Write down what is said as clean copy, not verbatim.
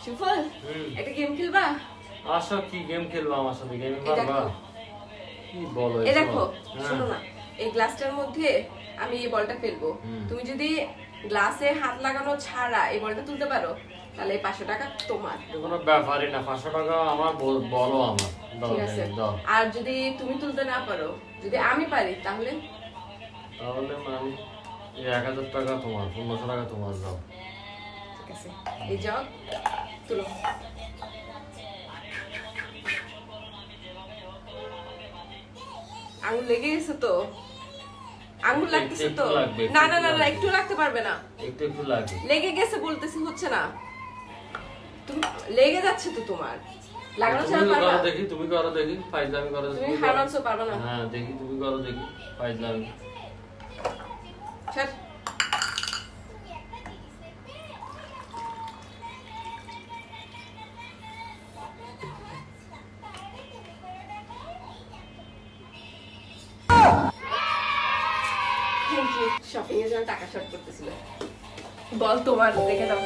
সুফল একটা গেম খেলবা? আসো কি গেম খেলবা আমার সাথে? গেম পারবা? কি বলো? এই দেখো শোনো না, এই গ্লাসটার মধ্যে আমি এই বলটা ফেলবো, তুমি যদি গ্লাসে হাত লাগানো ছাড়া এই বলটা তুলতে পারো তাহলে 500 টাকা তোমার। কোনো ব্যাপারই না, 500 টাকা আমার বলো আমার। ঠিক আছে, আর যদি তুমি তুলতে না পারো, যদি আমি পারি তাহলে আমি 1000 টাকা তোমার, 1500 টাকা তোমার। যাও ঠিক আছে, এই যাও তুলো। আঙুল লেগে গেছে তো, আঙুল লাগতেছে তো। না না না না, একটু লাগতে পারবে না, একটু একটু লাগে। লেগে গেছে বলতেছি, হচ্ছে না। তুমি লেগে যাচ্ছে তো তোমার, লাগানো ছাড়া পারবা? দেখি তুমি করো, দেখি ফাইজলামি করো। তুমি হারামসো পারবা না। হ্যাঁ দেখি তুমি করো, দেখি ফাইজলামি। ছাড়। থ্যাংক ইউ, শপিং এর জন্য টাকা শর্ট করতেছিল। বল তোমার, রেখে দাও।